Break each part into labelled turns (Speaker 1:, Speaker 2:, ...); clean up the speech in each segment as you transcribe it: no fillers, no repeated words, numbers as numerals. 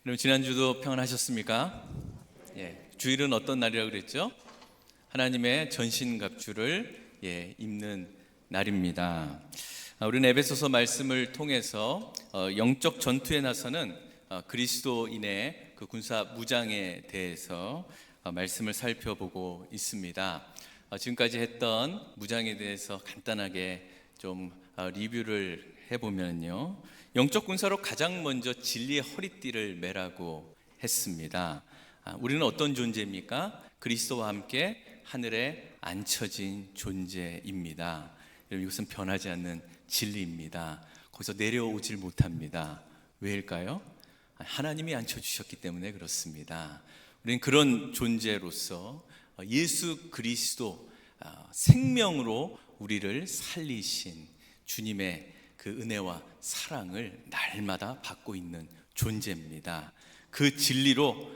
Speaker 1: 여러분 지난주도 평안하셨습니까? 주일은 어떤 날이라고 그랬죠? 하나님의 전신갑주를 입는 날입니다. 우리는 에베소서 말씀을 통해서 영적 전투에 나서는 그리스도인의 그 군사 무장에 대해서 말씀을 살펴보고 있습니다. 지금까지 했던 무장에 대해서 간단하게 좀 리뷰를 해보면요, 영적 군사로 가장 먼저 진리의 허리띠를 매라고 했습니다. 우리는 어떤 존재입니까? 그리스도와 함께 하늘에 앉혀진 존재입니다. 여러분, 이것은 변하지 않는 진리입니다. 거기서 내려오질 못합니다. 왜일까요? 하나님이 앉혀주셨기 때문에 그렇습니다. 우리는 그런 존재로서 예수 그리스도 생명으로 우리를 살리신 주님의 그 은혜와 사랑을 날마다 받고 있는 존재입니다. 그 진리로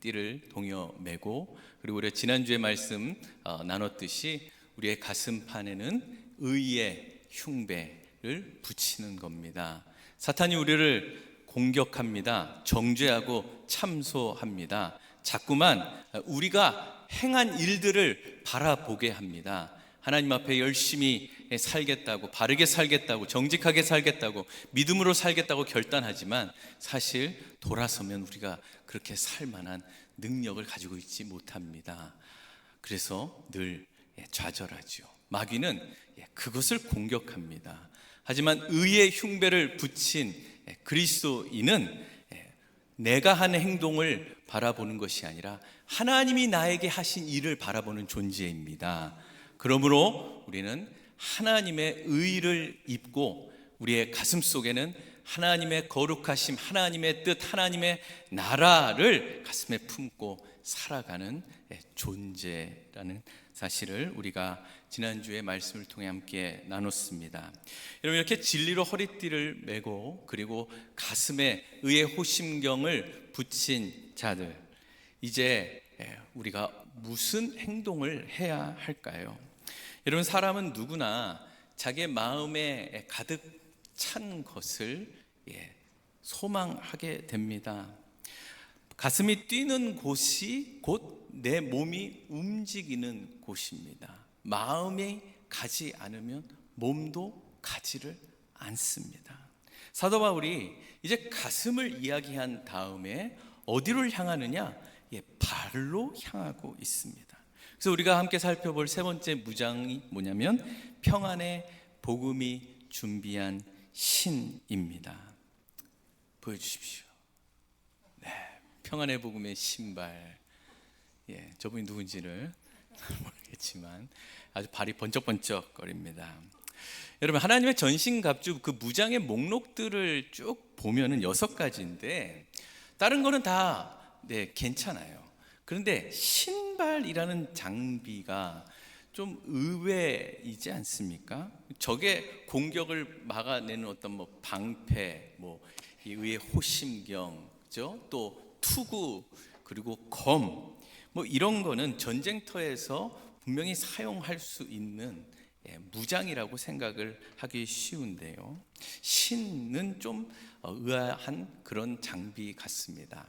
Speaker 1: 띠를 동여 매고, 그리고 우리가 지난주에 말씀 나눴듯이 우리의 가슴판에는 의의 흉배를 붙이는 겁니다. 사탄이 우리를 공격합니다. 정죄하고 참소합니다. 자꾸만 우리가 행한 일들을 바라보게 합니다. 하나님 앞에 열심히 살겠다고, 바르게 살겠다고, 정직하게 살겠다고, 믿음으로 살겠다고 결단하지만 사실 돌아서면 우리가 그렇게 살 만한 능력을 가지고 있지 못합니다. 그래서 늘 좌절하죠. 마귀는 그것을 공격합니다. 하지만 의의 흉배를 붙인 그리스도인은 내가 하는 행동을 바라보는 것이 아니라 하나님이 나에게 하신 일을 바라보는 존재입니다. 그러므로 우리는 하나님의 의를 입고 우리의 가슴 속에는 하나님의 거룩하심, 하나님의 뜻, 하나님의 나라를 가슴에 품고 살아가는 존재라는 사실을 우리가 지난주에 말씀을 통해 함께 나눴습니다. 여러분, 이렇게 진리로 허리띠를 매고 그리고 가슴에 의의 호심경을 붙인 자들, 이제 우리가 무슨 행동을 해야 할까요? 여러분, 사람은 누구나 자기의 마음에 가득 찬 것을 소망하게 됩니다. 가슴이 뛰는 곳이 곧 내 몸이 움직이는 곳입니다. 마음이 가지 않으면 몸도 가지를 않습니다. 사도 바울이 이제 가슴을 이야기한 다음에 어디로 향하느냐? 발로 향하고 있습니다. 그래서 우리가 함께 살펴볼 세 번째 무장이 뭐냐면 평안의 복음이 준비한 신입니다. 보여주십시오. 네, 평안의 복음의 신발. 저분이 누군지를 모르겠지만 아주 발이 번쩍번쩍 거립니다. 여러분, 하나님의 전신갑주 그 무장의 목록들을 쭉 보면은 6가지인데 다른 거는 다 괜찮아요. 그런데 신발이라는 장비가 좀 의외이지 않습니까? 적의 공격을 막아내는 어떤 방패, 이 의의 호심경죠, 또 투구, 그리고 검, 이런 거는 전쟁터에서 분명히 사용할 수 있는 무장이라고 생각을 하기 쉬운데요, 신은 좀 의아한 그런 장비 같습니다.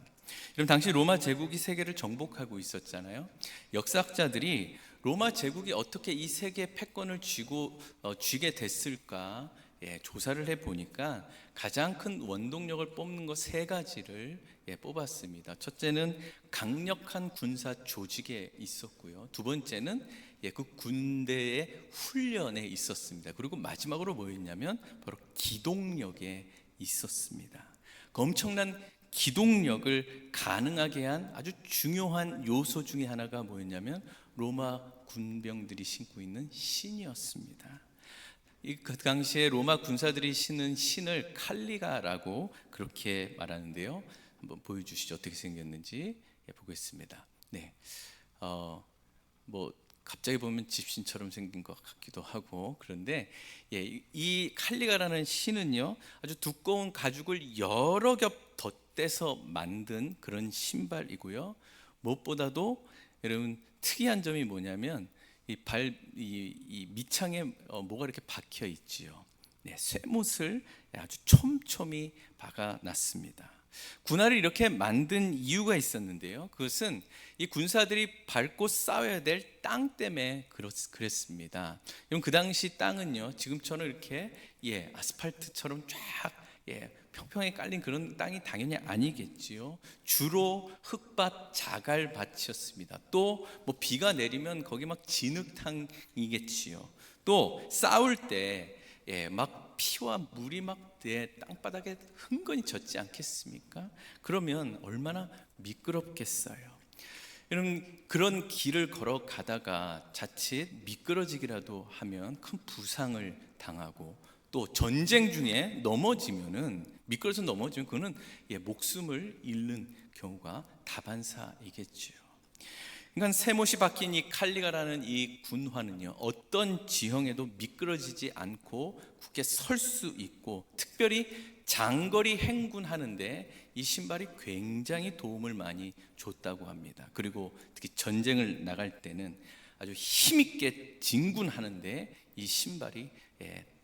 Speaker 1: 여러분, 당시 로마 제국이 세계를 정복하고 있었잖아요. 역사학자들이 로마 제국이 어떻게 이 세계 패권을 쥐게 됐을까 조사를 해보니까 가장 큰 원동력을 뽑는 것 3가지를 뽑았습니다. 첫째는 강력한 군사 조직에 있었고요, 두 번째는 그 군대의 훈련에 있었습니다. 그리고 마지막으로 뭐였냐면 바로 기동력에 있었습니다. 그 엄청난 기동력을 가능하게 한 아주 중요한 요소 중에 하나가 뭐였냐면 로마 군병들이 신고 있는 신이었습니다. 그 당시에 로마 군사들이 신은 신을 칼리가라고 그렇게 말하는데요, 한번 보여주시죠. 어떻게 생겼는지 보겠습니다. 갑자기 보면 집신처럼 생긴 것 같기도 하고, 그런데 이 칼리가라는 신은요, 아주 두꺼운 가죽을 여러 겹 덧대서 만든 그런 신발이고요, 무엇보다도 여러분 특이한 점이 뭐냐면 이 밑창에 뭐가 이렇게 박혀 있지요. 쇠못을 아주 촘촘히 박아놨습니다. 군화를 이렇게 만든 이유가 있었는데요. 그것은 이 군사들이 밟고 싸워야 될 땅 때문에 그랬습니다. 그럼 그 당시 땅은요, 지금처럼 이렇게 아스팔트처럼 쫙 평평하게 깔린 그런 땅이 당연히 아니겠지요. 주로 흙밭, 자갈밭이었습니다. 또 뭐 비가 내리면 거기 막 진흙탕이겠지요. 또 싸울 때 막 피와 물이 막 땅바닥에 흥건히 젖지 않겠습니까? 그러면 얼마나 미끄럽겠어요. 그런 길을 걸어가다가 자칫 미끄러지기라도 하면 큰 부상을 당하고, 또 전쟁 중에 미끄러져 넘어지면 그거는 목숨을 잃는 경우가 다반사이겠죠. 그러니까 세못이 박힌 이 칼리가라는 이 군화는요, 어떤 지형에도 미끄러지지 않고 굳게 설 수 있고, 특별히 장거리 행군하는데 이 신발이 굉장히 도움을 많이 줬다고 합니다. 그리고 특히 전쟁을 나갈 때는 아주 힘있게 진군하는데 이 신발이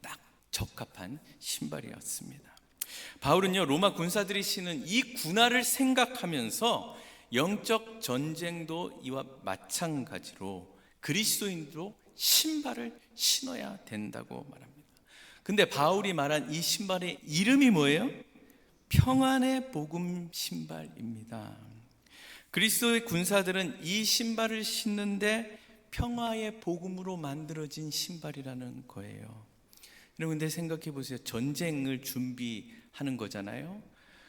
Speaker 1: 딱 적합한 신발이었습니다. 바울은요, 로마 군사들이 신은 이 군화를 생각하면서 영적 전쟁도 이와 마찬가지로 그리스도인도 신발을 신어야 된다고 말합니다. 근데 바울이 말한 이 신발의 이름이 뭐예요? 평안의 복음 신발입니다. 그리스도의 군사들은 이 신발을 신는데 평화의 복음으로 만들어진 신발이라는 거예요. 여러분, 근데 생각해 보세요. 전쟁을 준비하는 거잖아요.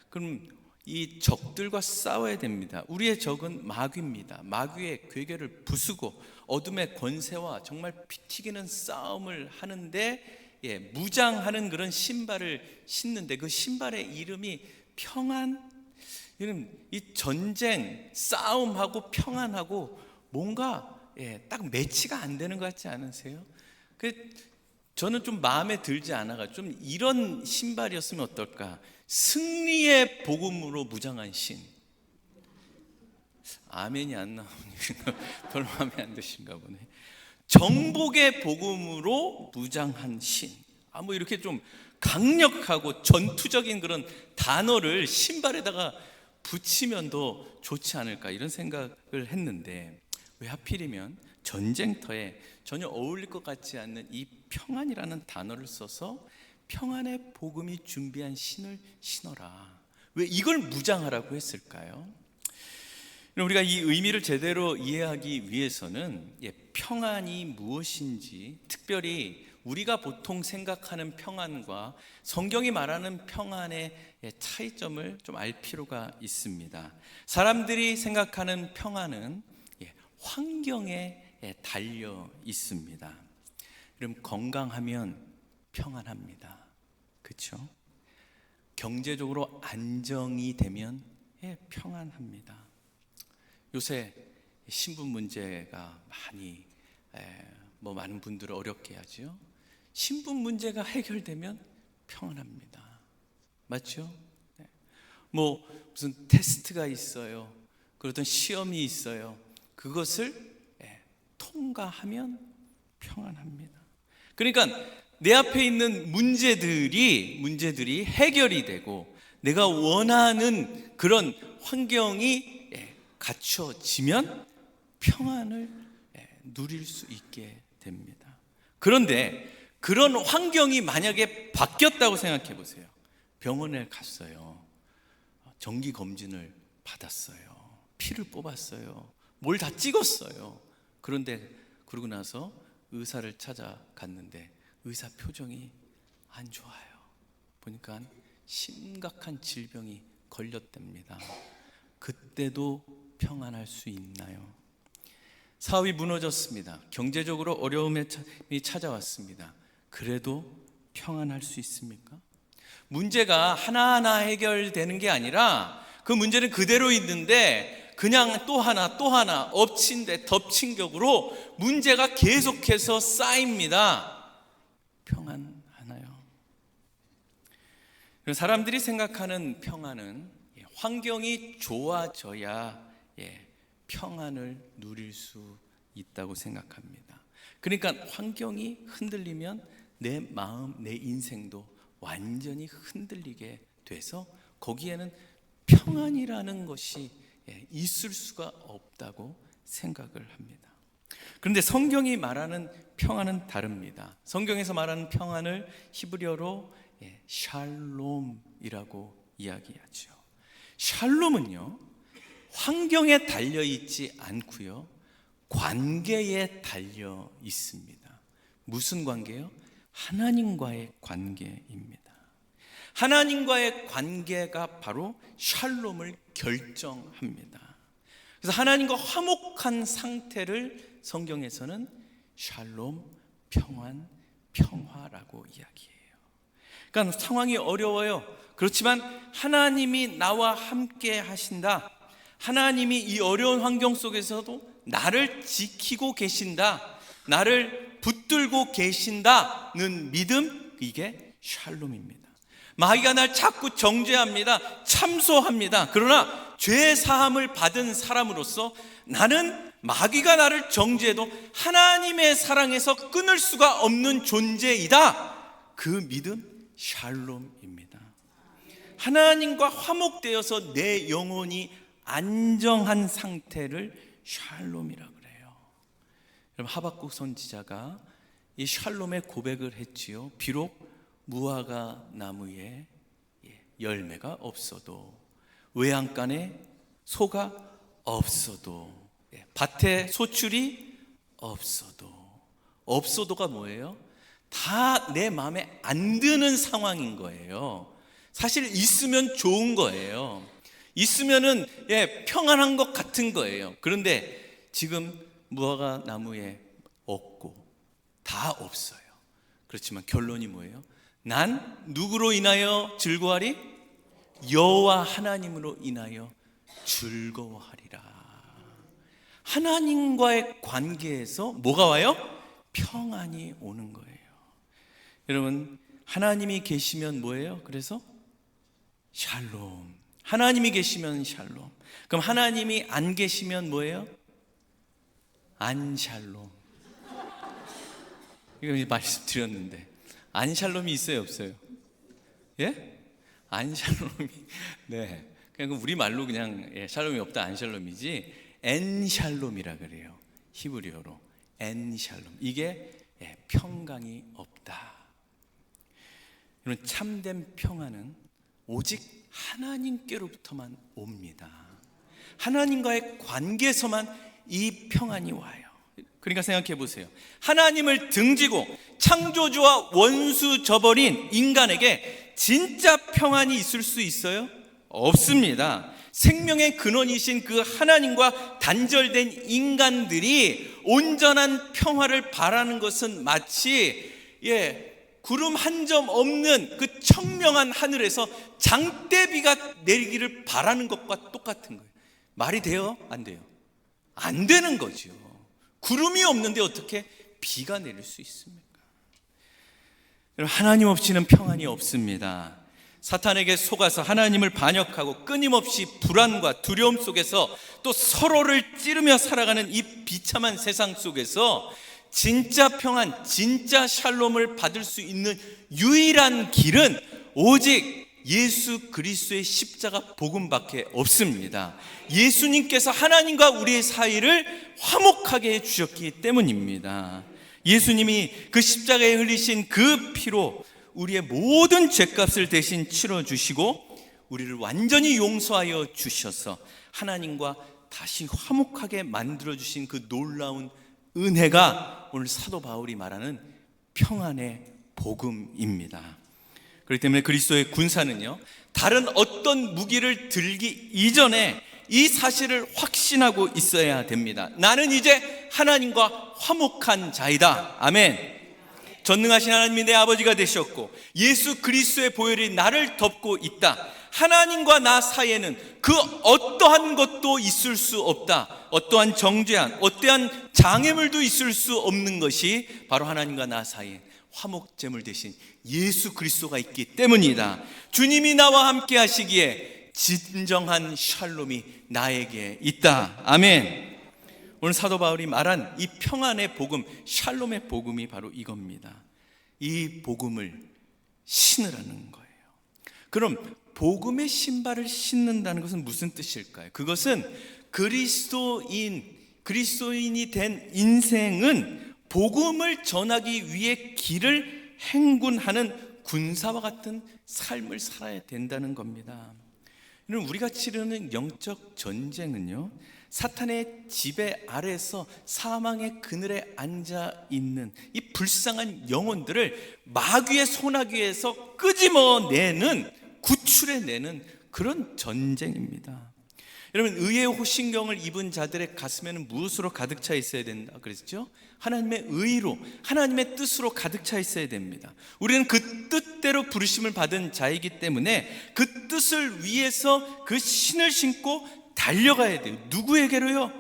Speaker 1: 그럼 이 적들과 싸워야 됩니다. 우리의 적은 마귀입니다. 마귀의 괴계를 부수고 어둠의 권세와 정말 피 튀기는 싸움을 하는데 무장하는 그런 신발을 신는데, 그 신발의 이름이 평안. 이 전쟁, 싸움하고 평안하고 뭔가 딱 매치가 안 되는 것 같지 않으세요? 저는 좀 마음에 들지 않아가지고 좀 이런 신발이었으면 어떨까? 승리의 복음으로 무장한 신. 아멘이 안 나오니까 별로 마음에 안 드신가 보네. 정복의 복음으로 무장한 신. 뭐 이렇게 좀 강력하고 전투적인 그런 단어를 신발에다가 붙이면 더 좋지 않을까, 이런 생각을 했는데, 왜 하필이면 전쟁터에 전혀 어울릴 것 같지 않는 이 평안이라는 단어를 써서 평안의 복음이 준비한 신을 신어라, 왜 이걸 무장하라고 했을까요? 우리가 이 의미를 제대로 이해하기 위해서는 평안이 무엇인지, 특별히 우리가 보통 생각하는 평안과 성경이 말하는 평안의 차이점을 좀 알 필요가 있습니다. 사람들이 생각하는 평안은 환경에 달려 있습니다. 그럼 건강하면 평안합니다. 그렇죠? 경제적으로 안정이 되면 평안합니다. 요새 신분 문제가 많은 분들을 어렵게 하죠. 신분 문제가 해결되면 평안합니다. 맞죠? 무슨 테스트가 있어요. 그러던 시험이 있어요. 그것을 통과하면 평안합니다. 그러니까 내 앞에 있는 문제들이 해결이 되고 내가 원하는 그런 환경이 갖춰지면 평안을 누릴 수 있게 됩니다. 그런데 그런 환경이 만약에 바뀌었다고 생각해 보세요. 병원에 갔어요. 정기 검진을 받았어요. 피를 뽑았어요. 뭘 다 찍었어요. 그런데 그러고 나서 의사를 찾아갔는데 의사 표정이 안 좋아요. 보니까 심각한 질병이 걸렸답니다. 그때도 평안할 수 있나요? 사업이 무너졌습니다. 경제적으로 어려움이 찾아왔습니다. 그래도 평안할 수 있습니까? 문제가 하나하나 해결되는 게 아니라 그 문제는 그대로 있는데 그냥 또 하나 엎친 데 덮친 격으로 문제가 계속해서 쌓입니다. 평안하나요? 사람들이 생각하는 평안은 환경이 좋아져야 평안을 누릴 수 있다고 생각합니다. 그러니까 환경이 흔들리면 내 마음, 내 인생도 완전히 흔들리게 돼서 거기에는 평안이라는 것이 있을 수가 없다고 생각을 합니다. 그런데 성경이 말하는 평안은 다릅니다. 성경에서 말하는 평안을 히브리어로 샬롬이라고 이야기하죠. 샬롬은요, 환경에 달려 있지 않고요, 관계에 달려 있습니다. 무슨 관계요? 하나님과의 관계입니다. 하나님과의 관계가 바로 샬롬을 결정합니다. 그래서 하나님과 화목한 상태를 성경에서는 샬롬, 평안, 평화라고 이야기해요. 그러니까 상황이 어려워요. 그렇지만 하나님이 나와 함께 하신다. 하나님이 이 어려운 환경 속에서도 나를 지키고 계신다. 나를 붙들고 계신다는 믿음, 이게 샬롬입니다. 마귀가 날 자꾸 정죄합니다. 참소합니다. 그러나 죄 사함을 받은 사람으로서 나는 마귀가 나를 정죄해도 하나님의 사랑에서 끊을 수가 없는 존재이다. 그 믿음, 샬롬입니다. 하나님과 화목되어서 내 영혼이 안정한 상태를 샬롬이라고 그래요. 여러분, 하박국 선지자가 이 샬롬의 고백을 했지요. 비록 무화과 나무에 열매가 없어도, 외양간에 소가 없어도, 밭에 소출이 없어도가 뭐예요? 다 내 마음에 안 드는 상황인 거예요. 사실 있으면 좋은 거예요. 있으면은 평안한 것 같은 거예요. 그런데 지금 무화과 나무에 없고 다 없어요. 그렇지만 결론이 뭐예요? 난 누구로 인하여 즐거워하리? 여호와 하나님으로 인하여 즐거워하리라. 하나님과의 관계에서 뭐가 와요? 평안이 오는 거예요. 여러분, 하나님이 계시면 뭐예요? 그래서 샬롬. 하나님이 계시면 샬롬. 그럼 하나님이 안 계시면 뭐예요? 안샬롬. 이거 이제 말씀드렸는데, 안샬롬이 있어요, 없어요? 예? 안샬롬이, 네, 그냥 우리 말로 그냥 샬롬이 없다, 안샬롬이지, 엔샬롬이라 그래요. 히브리어로 엔샬롬. 이게 평강이 없다. 여러분, 참된 평안은 오직 하나님께로부터만 옵니다. 하나님과의 관계에서만 이 평안이 와요. 그러니까 생각해 보세요. 하나님을 등지고 창조주와 원수 저버린 인간에게 진짜 평안이 있을 수 있어요? 없습니다. 생명의 근원이신 그 하나님과 단절된 인간들이 온전한 평화를 바라는 것은 마치 구름 한 점 없는 그 청명한 하늘에서 장대비가 내리기를 바라는 것과 똑같은 거예요. 말이 돼요? 안 돼요? 안 되는 거죠. 구름이 없는데 어떻게 비가 내릴 수 있습니까? 하나님 없이는 평안이 없습니다. 사탄에게 속아서 하나님을 반역하고 끊임없이 불안과 두려움 속에서 또 서로를 찌르며 살아가는 이 비참한 세상 속에서 진짜 평안, 진짜 샬롬을 받을 수 있는 유일한 길은 오직 예수 그리스도의 십자가 복음밖에 없습니다. 예수님께서 하나님과 우리의 사이를 화목하게 해주셨기 때문입니다. 예수님이 그 십자가에 흘리신 그 피로 우리의 모든 죄값을 대신 치러주시고 우리를 완전히 용서하여 주셔서 하나님과 다시 화목하게 만들어주신 그 놀라운 은혜가 오늘 사도 바울이 말하는 평안의 복음입니다. 그렇기 때문에 그리스도의 군사는요, 다른 어떤 무기를 들기 이전에 이 사실을 확신하고 있어야 됩니다. 나는 이제 하나님과 화목한 자이다. 아멘. 전능하신 하나님이 내 아버지가 되셨고 예수 그리스도의 보혈이 나를 덮고 있다. 하나님과 나 사이에는 그 어떠한 것도 있을 수 없다. 어떠한 정죄한, 어떠한 장애물도 있을 수 없는 것이 바로 하나님과 나 사이에 화목제물 대신 예수 그리스도가 있기 때문이다. 주님이 나와 함께 하시기에 진정한 샬롬이 나에게 있다. 아멘. 오늘 사도 바울이 말한 이 평안의 복음, 샬롬의 복음이 바로 이겁니다. 이 복음을 신으라는 거예요. 그럼 복음의 신발을 신는다는 것은 무슨 뜻일까요? 그것은 그리스도인이 된 인생은 복음을 전하기 위해 길을 행군하는 군사와 같은 삶을 살아야 된다는 겁니다. 우리가 치르는 영적 전쟁은요, 사탄의 지배 아래서 사망의 그늘에 앉아 있는 이 불쌍한 영혼들을 마귀의 소나기에서 끄집어내는, 구출해내는 그런 전쟁입니다. 여러분, 의의 호신경을 입은 자들의 가슴에는 무엇으로 가득 차 있어야 된다 그랬죠? 하나님의 의로, 하나님의 뜻으로 가득 차 있어야 됩니다. 우리는 그 뜻대로 부르심을 받은 자이기 때문에 그 뜻을 위해서 그 신을 신고 달려가야 돼요. 누구에게로요?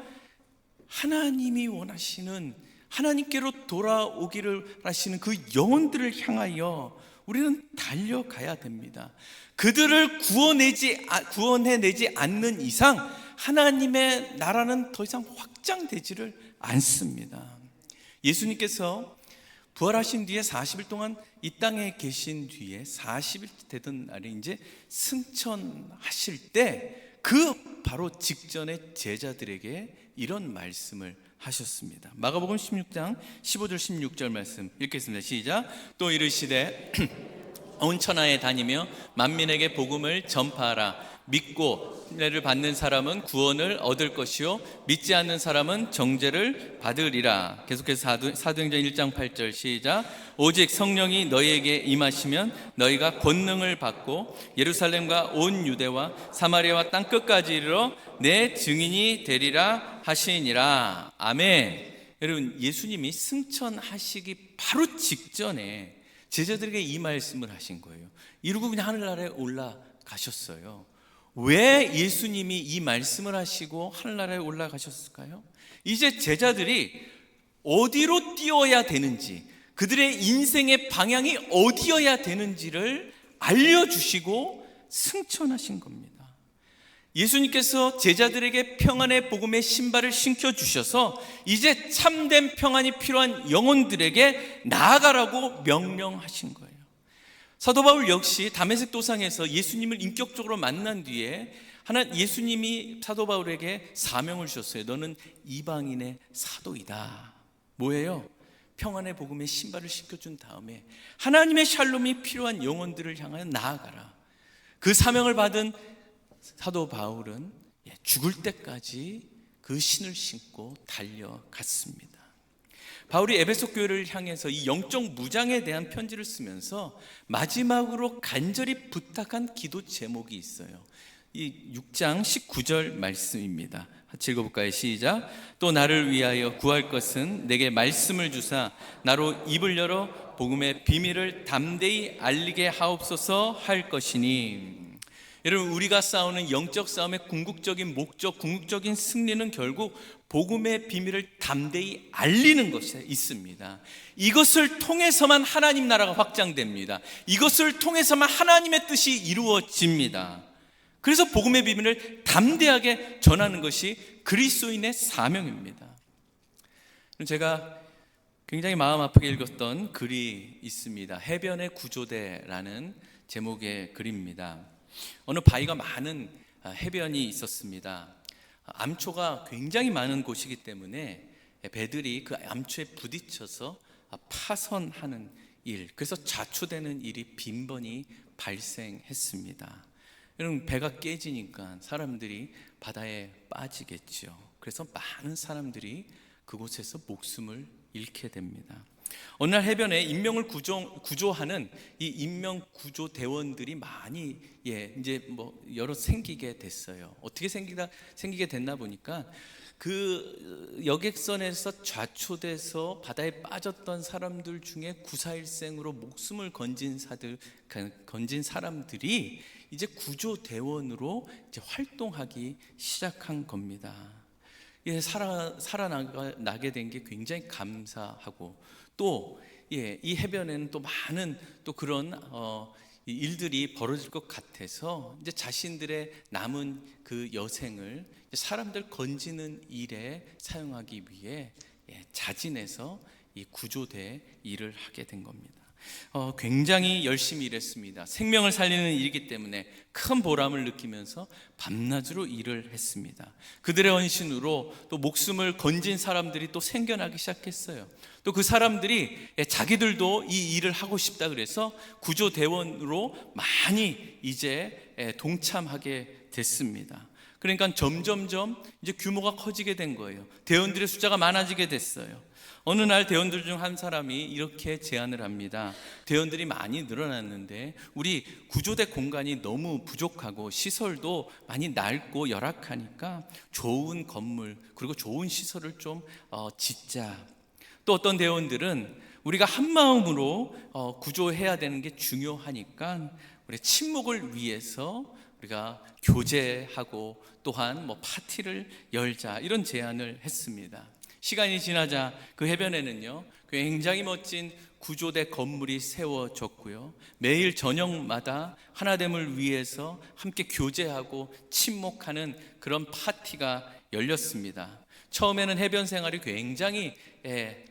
Speaker 1: 하나님이 원하시는, 하나님께로 돌아오기를 하시는 그 영혼들을 향하여 우리는 달려가야 됩니다. 그들을 구원해내지 않는 이상 하나님의 나라는 더 이상 확장되지를 않습니다. 예수님께서 부활하신 뒤에 40일 동안 이 땅에 계신 뒤에 40일 되던 날에 이제 승천하실 때 그 바로 직전에 제자들에게 이런 말씀을 하셨습니다. 마가복음 16장 15절 16절 말씀 읽겠습니다. 시작. 또 이르시되 온 천하에 다니며 만민에게 복음을 전파하라. 믿고 은혜를 받는 사람은 구원을 얻을 것이요 믿지 않는 사람은 정죄를 받으리라. 계속해서 사도행전 1장 8절 시작. 오직 성령이 너희에게 임하시면 너희가 권능을 받고 예루살렘과 온 유대와 사마리아와 땅 끝까지 이르러 내 증인이 되리라 하시니라. 아멘. 여러분, 예수님이 승천하시기 바로 직전에 제자들에게 이 말씀을 하신 거예요. 이러고 그냥 하늘나라에 올라가셨어요. 왜 예수님이 이 말씀을 하시고 하늘나라에 올라가셨을까요? 이제 제자들이 어디로 뛰어야 되는지, 그들의 인생의 방향이 어디여야 되는지를 알려주시고 승천하신 겁니다. 예수님께서 제자들에게 평안의 복음의 신발을 신겨주셔서 이제 참된 평안이 필요한 영혼들에게 나아가라고 명령하신 거예요. 사도 바울 역시 다메섹 도상에서 예수님을 인격적으로 만난 뒤에 예수님이 사도 바울에게 사명을 주셨어요. 너는 이방인의 사도이다. 뭐예요? 평안의 복음의 신발을 신겨준 다음에 하나님의 샬롬이 필요한 영혼들을 향하여 나아가라. 그 사명을 받은 사도 바울은 죽을 때까지 그 신을 신고 달려갔습니다. 바울이 에베소 교회를 향해서 이 영적 무장에 대한 편지를 쓰면서 마지막으로 간절히 부탁한 기도 제목이 있어요. 이 6장 19절 말씀입니다. 같이 읽어볼까요? 시작. 또 나를 위하여 구할 것은 내게 말씀을 주사 나로 입을 열어 복음의 비밀을 담대히 알리게 하옵소서 할 것이니. 여러분, 우리가 싸우는 영적 싸움의 궁극적인 목적, 궁극적인 승리는 결국 복음의 비밀을 담대히 알리는 것에 있습니다. 이것을 통해서만 하나님 나라가 확장됩니다. 이것을 통해서만 하나님의 뜻이 이루어집니다. 그래서 복음의 비밀을 담대하게 전하는 것이 그리스도인의 사명입니다. 제가 굉장히 마음 아프게 읽었던 글이 있습니다. 해변의 구조대라는 제목의 글입니다. 어느 바위가 많은 해변이 있었습니다. 암초가 굉장히 많은 곳이기 때문에 배들이 그 암초에 부딪혀서 파손하는 일, 그래서 자초되는 일이 빈번히 발생했습니다. 여러분, 배가 깨지니까 사람들이 바다에 빠지겠죠. 그래서 많은 사람들이 그곳에서 목숨을 잃게 됩니다. 어느 날 해변에 인명을 구조하는 이 인명 구조 대원들이 많이 이제 여러 생기게 됐어요. 어떻게 생기게 됐나 보니까 그 여객선에서 좌초돼서 바다에 빠졌던 사람들 중에 구사일생으로 목숨을 건진 사람들이 이제 구조대원으로 이제 활동하기 시작한 겁니다. 살아나게 된 게 굉장히 감사하고, 또 이 해변에는 또 많은 또 그런 일들이 벌어질 것 같아서 이제 자신들의 남은 그 여생을 사람들 건지는 일에 사용하기 위해 자진해서 이 구조대 일을 하게 된 겁니다. 굉장히 열심히 일했습니다. 생명을 살리는 일이기 때문에 큰 보람을 느끼면서 밤낮으로 일을 했습니다. 그들의 헌신으로 또 목숨을 건진 사람들이 또 생겨나기 시작했어요. 또 그 사람들이 자기들도 이 일을 하고 싶다 그래서 구조대원으로 많이 이제 동참하게 됐습니다. 그러니까 점점점 이제 규모가 커지게 된 거예요. 대원들의 숫자가 많아지게 됐어요. 어느 날 대원들 중 한 사람이 이렇게 제안을 합니다. 대원들이 많이 늘어났는데 우리 구조대 공간이 너무 부족하고 시설도 많이 낡고 열악하니까 좋은 건물 그리고 좋은 시설을 좀 짓자. 또 어떤 대원들은 우리가 한 마음으로 구조해야 되는 게 중요하니까 우리 친목을 위해서 우리가 교제하고 또한 파티를 열자 이런 제안을 했습니다. 시간이 지나자 그 해변에는요 굉장히 멋진 구조대 건물이 세워졌고요, 매일 저녁마다 하나됨을 위해서 함께 교제하고 친목하는 그런 파티가 열렸습니다. 처음에는 해변 생활이 굉장히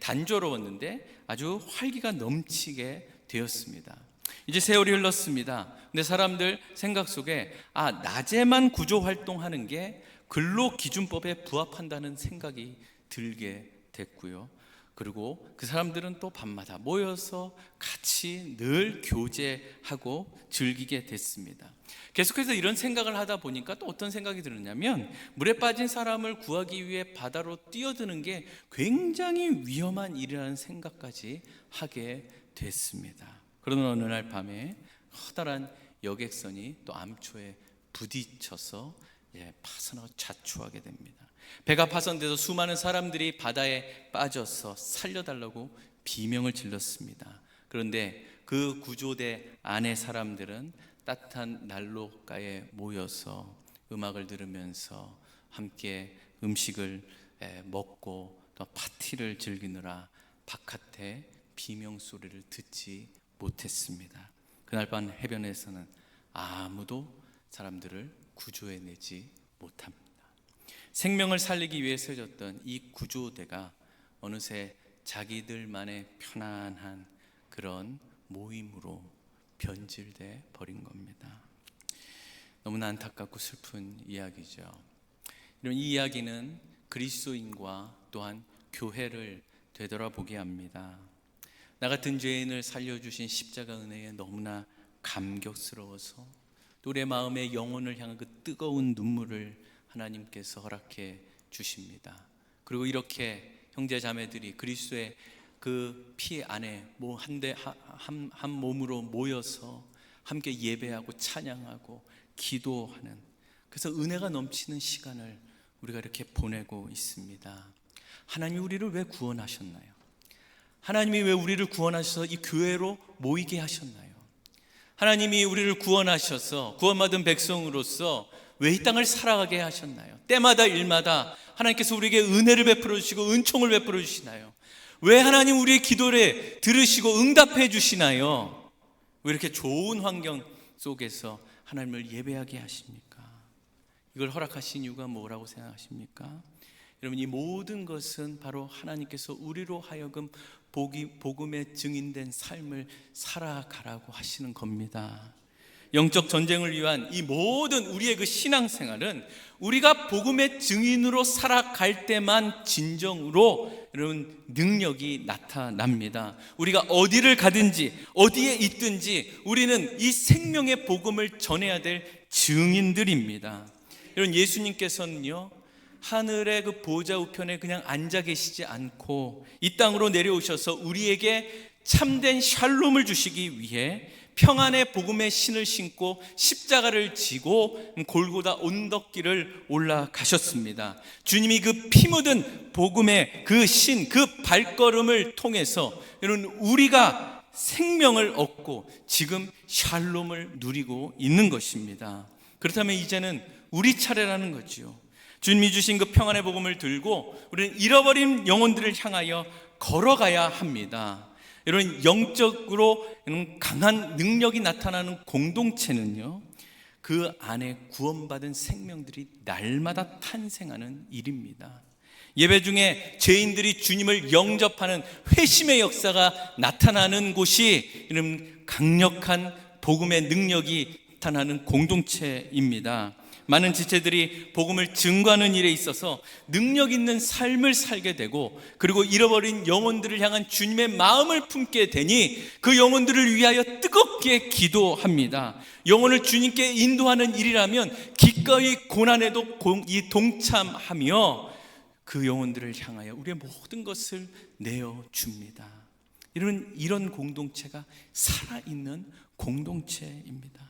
Speaker 1: 단조로웠는데 아주 활기가 넘치게 되었습니다. 이제 세월이 흘렀습니다. 근데 사람들 생각 속에 낮에만 구조 활동하는 게 근로기준법에 부합한다는 생각이 들게 됐고요. 그리고 그 사람들은 또 밤마다 모여서 같이 늘 교제하고 즐기게 됐습니다. 계속해서 이런 생각을 하다 보니까 또 어떤 생각이 들었냐면 물에 빠진 사람을 구하기 위해 바다로 뛰어드는 게 굉장히 위험한 일이라는 생각까지 하게 됐습니다. 그러던 어느 날 밤에 커다란 여객선이 또 암초에 부딪혀서 파손하고 자초하게 됩니다. 배가 파손돼서 수많은 사람들이 바다에 빠져서 살려달라고 비명을 질렀습니다. 그런데 그 구조대 안의 사람들은 따뜻한 난로가에 모여서 음악을 들으면서 함께 음식을 먹고 또 파티를 즐기느라 바깥에 비명 소리를 듣지 못했습니다. 그날 밤 해변에서는 아무도 사람들을 구조해내지 못합니다. 생명을 살리기 위해 세워졌던 이 구조대가 어느새 자기들만의 편안한 그런 모임으로 변질돼 버린 겁니다. 너무나 안타깝고 슬픈 이야기죠. 이런 이 이야기는 그리스도인과 또한 교회를 되돌아보게 합니다. 나 같은 죄인을 살려주신 십자가 은혜에 너무나 감격스러워서 또 우리의 마음의 영혼을 향한 그 뜨거운 눈물을 하나님께서 허락해 주십니다. 그리고 이렇게 형제 자매들이 그리스도의 그 피 안에 한 몸으로 모여서 함께 예배하고 찬양하고 기도하는, 그래서 은혜가 넘치는 시간을 우리가 이렇게 보내고 있습니다. 하나님이 우리를 왜 구원하셨나요? 하나님이 왜 우리를 구원하셔서 이 교회로 모이게 하셨나요? 하나님이 우리를 구원하셔서 구원받은 백성으로서 왜 이 땅을 살아가게 하셨나요? 때마다 일마다 하나님께서 우리에게 은혜를 베풀어 주시고 은총을 베풀어 주시나요? 왜 하나님 우리의 기도를 들으시고 응답해 주시나요? 왜 이렇게 좋은 환경 속에서 하나님을 예배하게 하십니까? 이걸 허락하신 이유가 뭐라고 생각하십니까? 여러분, 이 모든 것은 바로 하나님께서 우리로 하여금 복음의 증인된 삶을 살아가라고 하시는 겁니다. 영적 전쟁을 위한 이 모든 우리의 그 신앙생활은 우리가 복음의 증인으로 살아갈 때만 진정으로 여러분 능력이 나타납니다. 우리가 어디를 가든지 어디에 있든지 우리는 이 생명의 복음을 전해야 될 증인들입니다. 여러분, 예수님께서는요 하늘의 그 보좌 우편에 그냥 앉아 계시지 않고 이 땅으로 내려오셔서 우리에게 참된 샬롬을 주시기 위해 평안의 복음의 신을 신고 십자가를 지고 골고다 언덕길을 올라가셨습니다. 주님이 그 피 묻은 복음의 그 신, 그 발걸음을 통해서 여러분 우리가 생명을 얻고 지금 샬롬을 누리고 있는 것입니다. 그렇다면 이제는 우리 차례라는 거지요. 주님이 주신 그 평안의 복음을 들고 우리는 잃어버린 영혼들을 향하여 걸어가야 합니다. 여러분, 영적으로 강한 능력이 나타나는 공동체는요 그 안에 구원받은 생명들이 날마다 탄생하는 일입니다. 예배 중에 죄인들이 주님을 영접하는 회심의 역사가 나타나는 곳이 이런 강력한 복음의 능력이 나타나는 공동체입니다. 많은 지체들이 복음을 증거하는 일에 있어서 능력 있는 삶을 살게 되고, 그리고 잃어버린 영혼들을 향한 주님의 마음을 품게 되니 그 영혼들을 위하여 뜨겁게 기도합니다. 영혼을 주님께 인도하는 일이라면 기꺼이 고난에도 동참하며 그 영혼들을 향하여 우리의 모든 것을 내어줍니다. 이런 공동체가 살아있는 공동체입니다.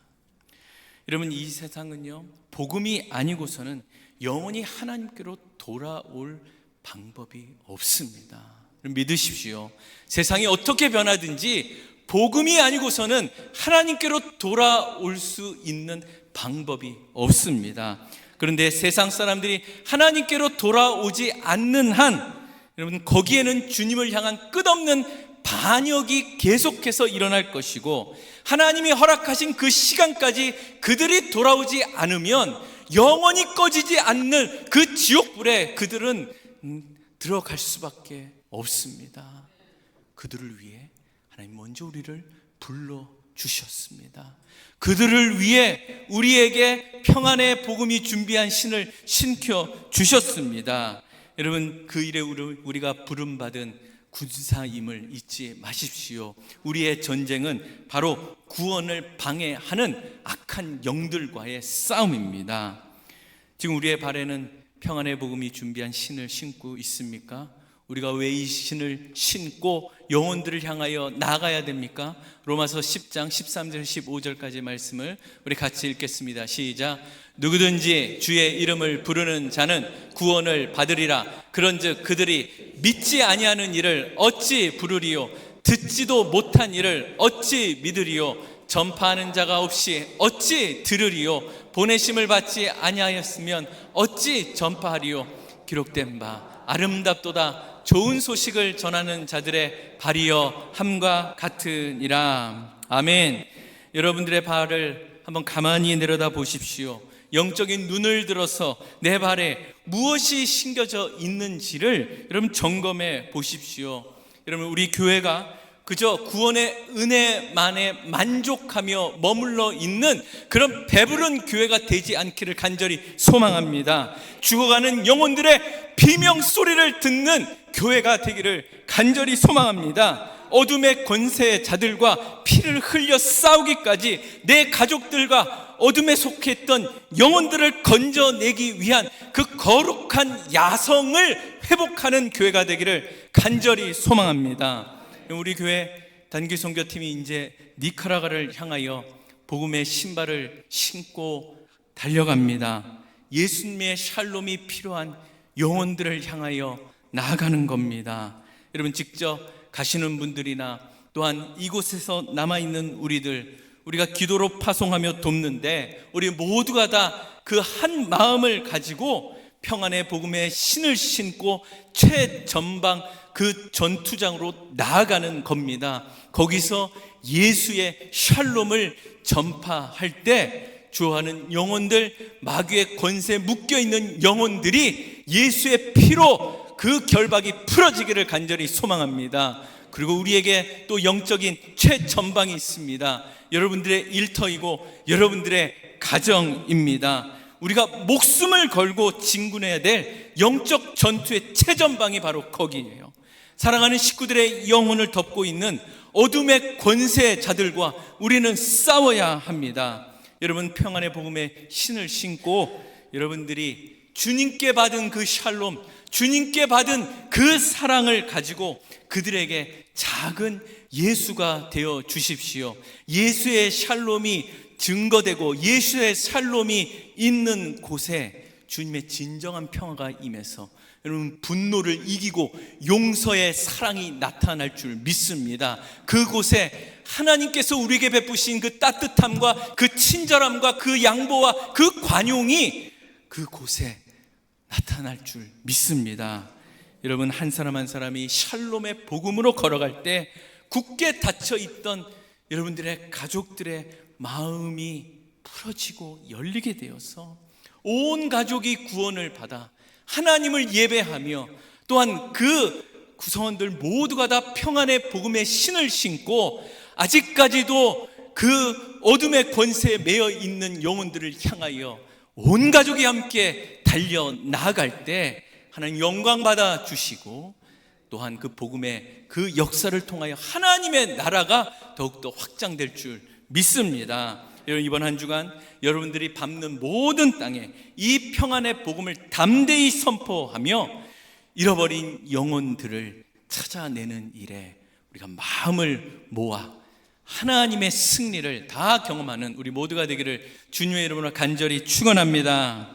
Speaker 1: 여러분, 이 세상은요, 복음이 아니고서는 영원히 하나님께로 돌아올 방법이 없습니다. 믿으십시오. 세상이 어떻게 변하든지 복음이 아니고서는 하나님께로 돌아올 수 있는 방법이 없습니다. 그런데 세상 사람들이 하나님께로 돌아오지 않는 한, 여러분, 거기에는 주님을 향한 끝없는 반역이 계속해서 일어날 것이고, 하나님이 허락하신 그 시간까지 그들이 돌아오지 않으면 영원히 꺼지지 않는 그 지옥불에 그들은 들어갈 수밖에 없습니다. 그들을 위해 하나님 먼저 우리를 불러주셨습니다. 그들을 위해 우리에게 평안의 복음이 준비한 신을 신켜 주셨습니다. 여러분, 그 일에 우리가 부름받은 군사임을 잊지 마십시오. 우리의 전쟁은 바로 구원을 방해하는 악한 영들과의 싸움입니다. 지금 우리의 발에는 평안의 복음이 준비한 신을 신고 있습니까? 우리가 왜 이 신을 신고 영혼들을 향하여 나가야 됩니까? 로마서 10장 13절 15절까지 말씀을 우리 같이 읽겠습니다. 시작. 누구든지 주의 이름을 부르는 자는 구원을 받으리라. 그런즉 그들이 믿지 아니하는 일을 어찌 부르리요? 듣지도 못한 일을 어찌 믿으리요? 전파하는 자가 없이 어찌 들으리요? 보내심을 받지 아니하였으면 어찌 전파하리요? 기록된 바 아름답도다 좋은 소식을 전하는 자들의 발이여 함과 같으니라. 아멘. 여러분들의 발을 한번 가만히 내려다 보십시오. 영적인 눈을 들어서 내 발에 무엇이 심겨져 있는지를 여러분 점검해 보십시오. 여러분, 우리 교회가 그저 구원의 은혜만에 만족하며 머물러 있는 그런 배부른 교회가 되지 않기를 간절히 소망합니다. 죽어가는 영혼들의 비명소리를 듣는 교회가 되기를 간절히 소망합니다. 어둠의 권세자들과 피를 흘려 싸우기까지 내 가족들과 어둠에 속했던 영혼들을 건져내기 위한 그 거룩한 야성을 회복하는 교회가 되기를 간절히 소망합니다. 우리 교회 단기 선교팀이 이제 니카라과를 향하여 복음의 신발을 신고 달려갑니다. 예수님의 샬롬이 필요한 영혼들을 향하여 나아가는 겁니다. 여러분, 직접 가시는 분들이나 또한 이곳에서 남아있는 우리가 기도로 파송하며 돕는데, 우리 모두가 다 그 한 마음을 가지고 평안의 복음의 신을 신고 최전방 그 전투장으로 나아가는 겁니다. 거기서 예수의 샬롬을 전파할 때 주어하는 영혼들, 마귀의 권세에 묶여있는 영혼들이 예수의 피로 그 결박이 풀어지기를 간절히 소망합니다. 그리고 우리에게 또 영적인 최전방이 있습니다. 여러분들의 일터이고 여러분들의 가정입니다. 우리가 목숨을 걸고 진군해야 될 영적 전투의 최전방이 바로 거기에요. 사랑하는 식구들의 영혼을 덮고 있는 어둠의 권세자들과 우리는 싸워야 합니다. 여러분, 평안의 복음의 신을 신고 여러분들이 주님께 받은 그 샬롬, 주님께 받은 그 사랑을 가지고 그들에게 작은 예수가 되어 주십시오. 예수의 샬롬이 증거되고 예수의 샬롬이 있는 곳에 주님의 진정한 평화가 임해서 여러분 분노를 이기고 용서의 사랑이 나타날 줄 믿습니다. 그곳에 하나님께서 우리에게 베푸신 그 따뜻함과 그 친절함과 그 양보와 그 관용이 그곳에 나타날 줄 믿습니다. 여러분, 한 사람 한 사람이 샬롬의 복음으로 걸어갈 때 굳게 닫혀있던 여러분들의 가족들의 마음이 풀어지고 열리게 되어서 온 가족이 구원을 받아 하나님을 예배하며 또한 그 구성원들 모두가 다 평안의 복음의 신을 신고 아직까지도 그 어둠의 권세에 매여 있는 영혼들을 향하여 온 가족이 함께 달려 나아갈 때 하나님 영광 받아 주시고 또한 그 복음의 그 역사를 통하여 하나님의 나라가 더욱더 확장될 줄 믿습니다. 여러분, 이번 한 주간 여러분들이 밟는 모든 땅에 이 평안의 복음을 담대히 선포하며 잃어버린 영혼들을 찾아내는 일에 우리가 마음을 모아 하나님의 승리를 다 경험하는 우리 모두가 되기를 주님의 이름으로 간절히 축원합니다.